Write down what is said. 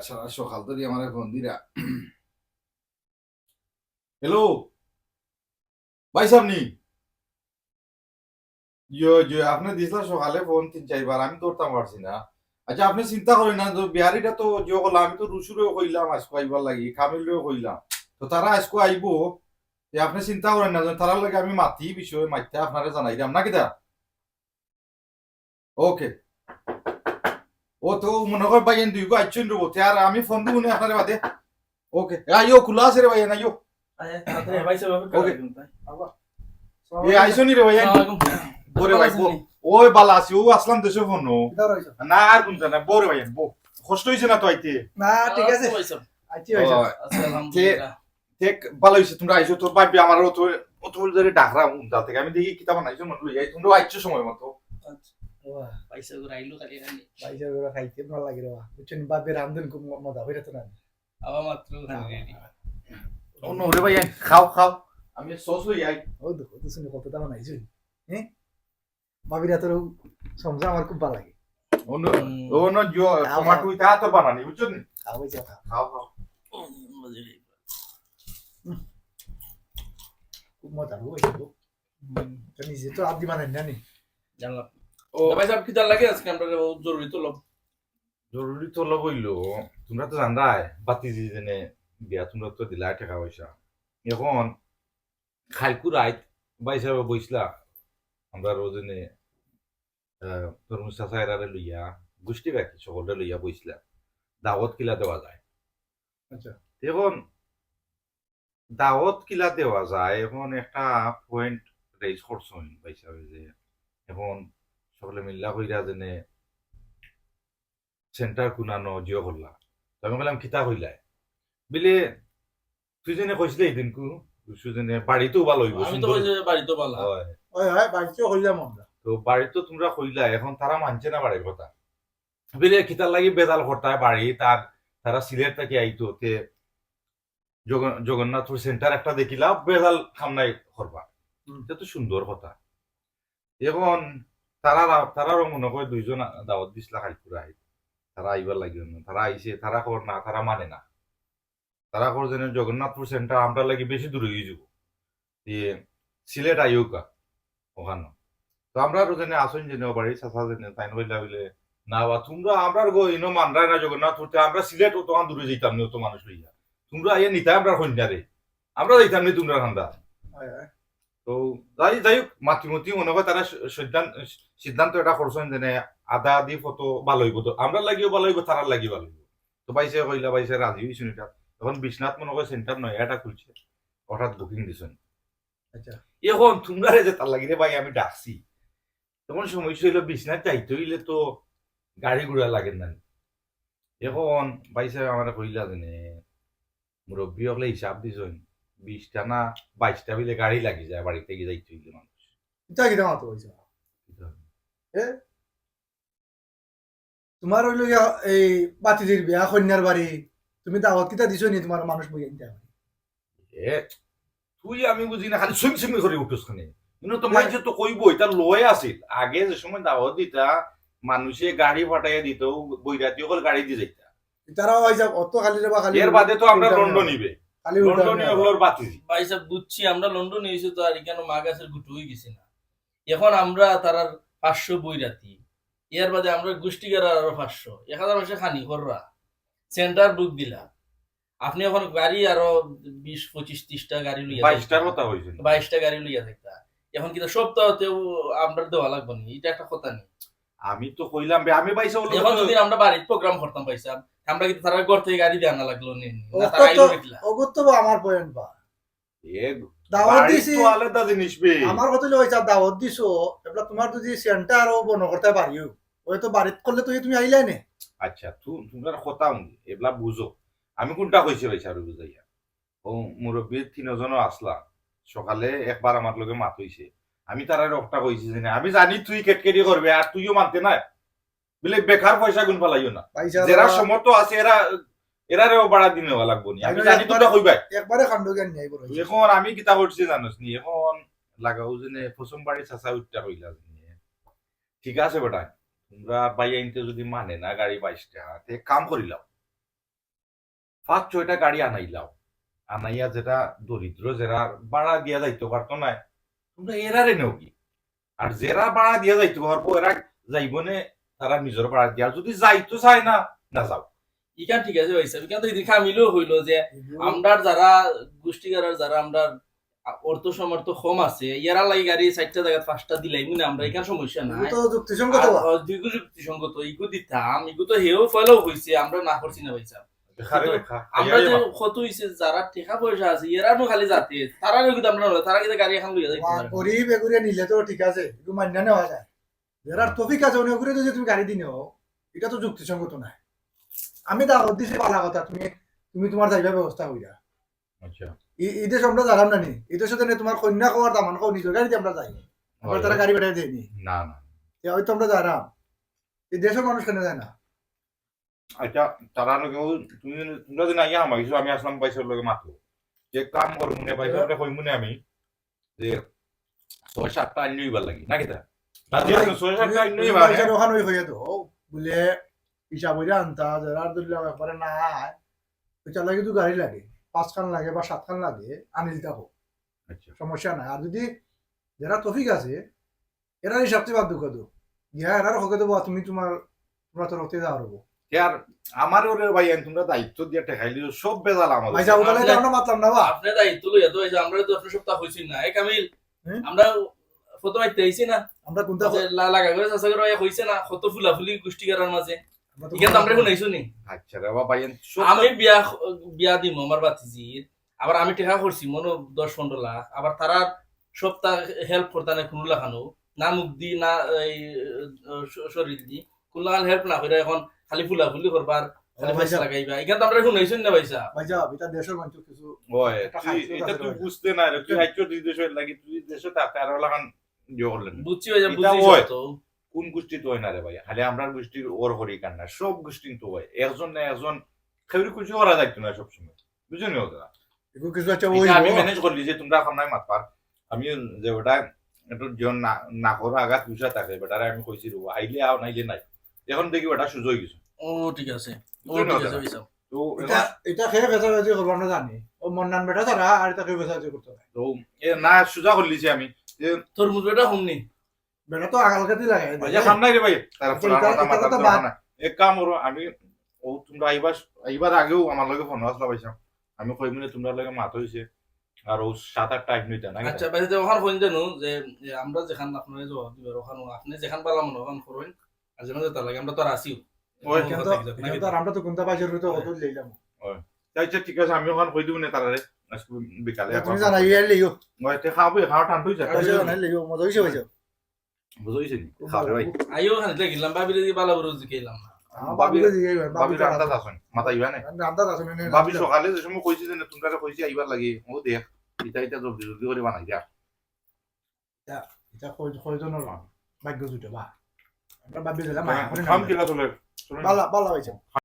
সারা সকাল ধরে আমার ফোন দিরা। হ্যালো ভাই সামনি, আপনি দিছিলেন সকালে ফোন 3-4 বার, আমি ধরতাম পারছি না। আচ্ছা আপনি চিন্তা করেন না, তো বিহারিটা তো যে করলাম, আমি তো রুসুরেও কইলাম আজকে আইবার লাগি, কামিলেও কইলাম, তো তারা আজকে আইবো। আপনি চিন্তা করেন না, তারার লাগে আমি মাতি বিষয় মাইতে আপনারা জানাই দিলাম না কিতা। ওকে। ও তো মনে কর ভাই দুই গো আইছেন রবো, আর আমি ফোন দিব না আপনার বাদে। ওকে আইও, খোলা আছে রে ভাই, আইও। ওকে এ আইসনি রে ভাই। বরে ভাই ওই বালা আছি, ও আসলাম দেশে ফোন না আর কোনটা না। বরে ভাই বো, কষ্ট হইছে না তো আইতে? না ঠিক আছে আইছি হইছে ঠিক ভালো হইছে তোমরা আইছো। তোর ভাবি আমার তো অত ধরে ডাকরা উনটা থেকে আমি দেখি কিতাব বানাইছো মত লই যাই, তোমরা আইছো সময় মতো। পয়সা করে খাইতে ভালো লাগে রে বুঝছেন বাপের রান্ধন খুব মজা হইরে তো না ও নো রে ভাই, খাও খাও, আমি সস লই যাই। ও দেখো তো শুনে কত দাম নাইছো হ্যাঁ বাবিরা তোর সমঝা আমার খুব ভালো লাগে ও নো জো টমেটো ইতা তো বানানি বুঝছো নি। খাওয়াই যা খাও খাও। খুব মজা হইছে তো নিজে তো আদি বানাই না নি জানলাম ও ভাই সাহেব কি জান লাগে আজকে আমরা জরুরি তো লোক জরুরি তো লবইলো, তোমরা তো জানরাই বাতি জেনে বিয়া তোমরা তো দিলাই টাকা পয়সা। এখন খাইকু রাইত ভাই সাহেব বইসলা, আমরা রোজনে তরমুজ চাচা এরারে লইয়া গোষ্ঠী রাখি সকলটা লইয়া বইসলা, দাওয়াত কিলা দেওয়া যায়। আচ্ছা এখন দাওয়াত কিলা দেওয়া যায়, এখন একটা পয়েন্ট রেজ করছেন ভাই সাহেব যে এখন সকলে মিল্লা কইরা জেনে সেন্টার কুনানো জিও করলা। তো আমি বললাম কিতা কইলাই বিলে, তুই জেনে কইসলে এদিনকু সুজনে বাড়িতেও ভালো হইব, আমি তো কইছে বাড়ি তো ভালো হয়। ওই হয় বাড়িতে হইলাম আমরা তো বাড়িতে তোমরা কইলা, এখন তারা মানছে না বাড়ির কথা। বিলে কিতার লাগি বেদাল করতায় বাড়ি তার, তারা সিলেট থেকে আইতো তে জগন্নাথপুর সেন্টার একটা দেখিলা বেদাল খামনাই করবা, এটা তো সুন্দর কথা। এখন তারারও মনে করে দুইজন দাওয়াত দিছিলা খাইপুরা আই, তারা আইবার লাগিও না, তারা আইছে, তারা কর না, তারা মানে না, তারা কর যেন জগন্নাথপুর সেন্টার আমরা লাগি বেশি দূরে হয়ে যাব, দিয়ে সিলেট আইউকা ওখানে। তো আমরা আরো জেনে আসুন জেনে বাড়ি চাষা জেনে তাই নইলা বলে না বা তোমরা আমরা গো ইনো মানরাই না জগন্নাথপুরতে, আমরা সিলেট অত দূরে যেতাম নি, অত মানুষ লইয়া তোমরা আইয়া নিতাই আমরা কন্যারে, আমরা যাইতাম নি তোমরা খান্দা। তো যাই হোক মাতৃমতি মনে হয় তারা সিদ্ধান্ত এটা করছেন যে আদা আদি ফটো ভালো হইব, তো আমরা লাগিও ভালো হইব, তারার লাগি ভালো হইব। তো বাইসে কইলা বাইসে রাজি হইছেন। এটা এখন বিশ্বনাথ মনে হয় সেন্টার নয় এটা খুলছে, হঠাৎ বুকিং দিছেন। আচ্ছা এখন তোমরা যে তার লাগিলে ভাই আমি ডাকছি, তখন সমস্যা হইলো বিশ্বনাথ যাইতে হইলে তো গাড়ি ঘোড়া লাগে না। এখন বাইসে আমার কইলা যে মুরব্বী হলে হিসাব দিছেন 20টা না 22টা বিলে গাড়ি লাগি যায় বাড়ি থেকে যাইতে হইলে মানুষ। এটা কি দাম তো হইছে তোমার হইল এই বাতিজির বিয়া কন্যার বাড়ি তুমি দাওয়াত কিতা দিছো নি তোমার মানুষ বই আনতে এ তুই আমি বুঝি না, খালি সুইম সুইমি করে উঠোস খানে কিন্তু তোমার যে তো কইব এটা লয়ে আছিল আগে যে সময় দাওয়াত দিতা মানুষে গাড়ি ফাটাইয়া দিত, বৈরাতি সকল গাড়ি দিয়ে যাইতা, তারা হইছে অত খালি রে বা খালি এর বাদে তো আমরা লন্ডন নিবে, খালি লন্ডনে হলোর বাতিজি ভাই সাহেব বুঝছি আমরা লন্ডন এসে তো আর এখানে মা গাছের গুটু হয়ে গেছি না। এখন আমরা তারার 500 বইরাতি, এর বাদে আমরা গোষ্ঠীগার আরো 500, 1000 মাসে খানি কররা সেন্টার বুক দিলা। আপনি এখন গাড়ি আরো 20-25-30টা গাড়ি লইয়া 22টার কথা হইছিল, 22টা গাড়ি লইয়া থাকতা। এখন কিন্তু সপ্তাহতেও আমরা দেওয়া লাগবে না, এটা একটা কথা নেই। আমি তো কইলাম আমি পাইছে এখন যদি আমরা বাড়িতে প্রোগ্রাম করতাম পাইছাম, আমরা কিন্তু তারা ঘর থেকে গাড়ি দিয়ে আনা লাগলো না, তারা আইলো দেখলা অগত্য আমার পয়েন্ট বা এ দাওয়াত দিছি তো আলাদা জিনিস বে। আমার কথা হইছে দাওয়াত দিছো এবলা তোমার যদি সেন্টার ও বন করতে পারিও ওই তো বাড়িত করলে তো তুমি আইলাই নে। আচ্ছা তোমরা কথা এবলা বুঝো, আমি কোনটা কইছি ভাই সারু বুঝাইয়া। ও মুরব্বী 3 জনও আসলা, সকালে একবার আমার লগে মাত হইছে, আমি তারা রকটা কইছি যে আমি জানি তুই কেটকেটি করবে আর তুইও মানতে না বলে বেকার পয়সা গুণ পালাইও না, যারা সমর্থ আছে এরা এরারেও বাড়া দিনে লাগবো নি, আমি জানি তোমরা কইবাই একবারে খান্ড জ্ঞান নাই বড় এখন আমি কিতা করছি জানোস নি, এখন লাগাও জেনে প্রথম বাড়ি চাচা উঠটা কইলা ঠিক আছে বেটা তোমরা বাই আইনতে যদি মানে না গাড়ি 22টা তে কাম করিলাম 5-6টা গাড়ি আনাইলাও, আনাইয়া যেটা দরিদ্র যারা ভাড়া দিয়া যাইতে পারতো না, তোমরা এরারে নেও কি? আর যারা ভাড়া দিয়া যাইতে পারবো এরা যাইবনে, তারা নিজের ভাড়া দিয়া, যদি যাইতো চায় না, না যাও। ইকান ঠিক আছে ভাই সাহেব, ইকান তো এদিকে খামিলেও হইলো যে আমরা যারা গোষ্ঠীগারার যারা আমরা অর্থ সমর্থ কম আছে, ইয়ারা লাগি গাড়ি 4টা জায়গা 5টা দিলাই মানে আমরা এখান সমস্যা নাই। তো যুক্তিসঙ্গত বা দুইগু যুক্তিসঙ্গত ইগু দিতাম, ইগু তো হেও ফেলেও হইছে, আমরা না করছি না ভাই সাহেব। খারে রেখা, আমরা যে কত হইছে যারা টাকা পয়সা আছে এরা নো খালি যাতে তারা কিন্তু আমরা নয়, তারা কিন্তু গাড়ি এখন লইয়া যাইতে পারে। গরিব এগুলো নিলে তো ঠিক আছে, একটু মান্য নেওয়া যায়। যারা টপিক আছে উনি ওগুলো যদি তুমি গাড়ি দি নেও, এটা তো যুক্তিসঙ্গত নাই। আমি দাওয়াত দিছি পালা কথা, তুমি তুমি তোমার যাইবা ব্যবস্থা হইয়া। আচ্ছা, এই দেশ আমরা যারাম না নি, এই দেশে তো তোমার কন্যা খাওয়ার দামান খাও নিজের গাড়িতে আমরা যাই, আমরা তারা গাড়ি বেড়াই দেয়নি, না না, হয়তো আমরা যারাম। এই দেশের মানুষ কেন যায় না? আচ্ছা, তারা লোকেও তুমি তোমরা যে নাইয়া আমাকে, আমি আসলাম পয়সার লোকে মাত্র যে কাম করো মনে পয়সা কই মনে আমি যে 6-7টা আইন লইবার লাগি নাকি তা না যে 6-7টা আইন লইবার পয়সার ওখানে হইয়া তো বলে হিসাব হইয়া আনতা, যারা ধরলাম একবারে না ওইটা লাগে তো গাড়ি লাগে 5 খান লাগে বা 7 খান লাগে, আনি দিতে হোক, আচ্ছা, সমস্যা নাই। আর যদি যারা টপিক আছে এরা হিসাবতে বাদ দুঃখ দো ইহা এরার হকে দেবো, তুমি তোমরা তো রতে যাওয়ার হবো আর আমার ওরে ভাই তোমরা দায়িত্ব দিয়ে ঠেকাইলি সব বেজাল আমাদের। ভাই যাও তাহলে আমরা মাতলাম না বা আপনি দায়িত্ব লইয়া তো হইছে, আমরা তো আপনার সপ্তাহ হইছি না এই কামিল, আমরা ফটো আইতে আইছি না, আমরা কোনটা লাগা করে চাষা করে হইছে না, কত ফুলাফুলি গোষ্ঠীগারার মাঝে ইখান তো আমরা এখন আইছো নি। আচ্ছা রে বাবা, আমি বিয়া দিম আমার বাতিজির, আবার আমি টাকা করছি মনে 10-15 লাখ, আবার তারা সপ্তাহ হেল্প করতে না কোনো লাখানো না, মুখ দি না এই শরীর দি কোনো লাখান হেল্প না করে এখন খালি ফুলাফুলি করবার খালি পয়সা লাগাইবা, এখান তো আমরা এখন আইছো না পয়সা। ভাই যাও এটা দেশের মানুষ কিছু ওই এটা তুই বুঝতে না রে, তুই হাইচো দুই দেশের লাগি, তুই দেশে তাতে আর লাগান ইয়ে করলেন বুঝছি ভাই, এটা বুঝছি হয়। তো কোন গোষ্ঠী তো হয় না রে ভাই, খালি আমরা গোষ্ঠীর ওর হরি কান না, সব গোষ্ঠী তো হয়। একজন না একজন খেউরি কিছু করা যাইতো না সবসময়, বুঝলি ওটা। এগুলো কিছু একটা এটা আমি ম্যানেজ করলি যে তোমরা এখন নাই মাতপার, আমি যে ওটা একটু জীবন না করো আঘাত বুঝা থাকে বেটারে আমি কইছি রে আইলে আও নাইলে নাই, এখন দেখি ওটা সুযোগ হয়ে গেছে। ও ঠিক আছে, ও ঠিক আছে ভাই সাহেব। তো এটা এটা খেয়ে বেচাবেচি করবো আমরা জানি, ও মন্নান বেটা তারা আর এটা খেয়ে বেচাবেচি করতে হয়। তো এ না সুজা করলি যে আমি যে তরমুজ বেটা হুমনি বেটা তো আগালকাতি লাগে ভাই খাম নাই রে ভাই, তার আচ্ছা, এটা মাথা তো তো বাদ। না এক কাম করো, আমি ও তোমরা আইবার আগেও আমার লগে ফোন আসলা পাইছাম, আমি কই মিলে তোমরা লগে মাত হইছে আর ও 7-8টা আইন নিতা না। আচ্ছা ভাই যে ওখান কইন জানো যে আমরা যেখান আপনারে জবাব দিবার ওখান আপনি যেখান পালাম ওখান করুন, আর যেন তার লাগে আমরা তো আর আসিও ওই কিন্তু আর আমরা তো কোনটা পাইছি তো কত লইলাম। আচ্ছা ঠিক আছে, আমি ওখান কই দিব না তারারে আজকে বিকালে তুমি জানা ইয়ে লইও ওই তে খাবো খাওয়া টান হইছে পয়সা জানা লইও, মজা হইছে হইছে। বুঝাইছে নি খাবে ভাই, আইও ওখানে গেলাম ভাবিলে যে বালা বড় জিকেলাম না। বাবিরে দিয়ে ভাবি রান্না আসেন মাথা ইবা না, রান্না আছে না ভাবি সকালে যে সময় কইছি যে তোমরা কইছি আইবার লাগি, ও দেখ এটা জলদি জলদি করে বানাই দিয়া এটা কয়জনের ভাগ্য জুটে বা আমরা ভাবি দিলাম খাম কিলা তোলে বালা বালা হইছে।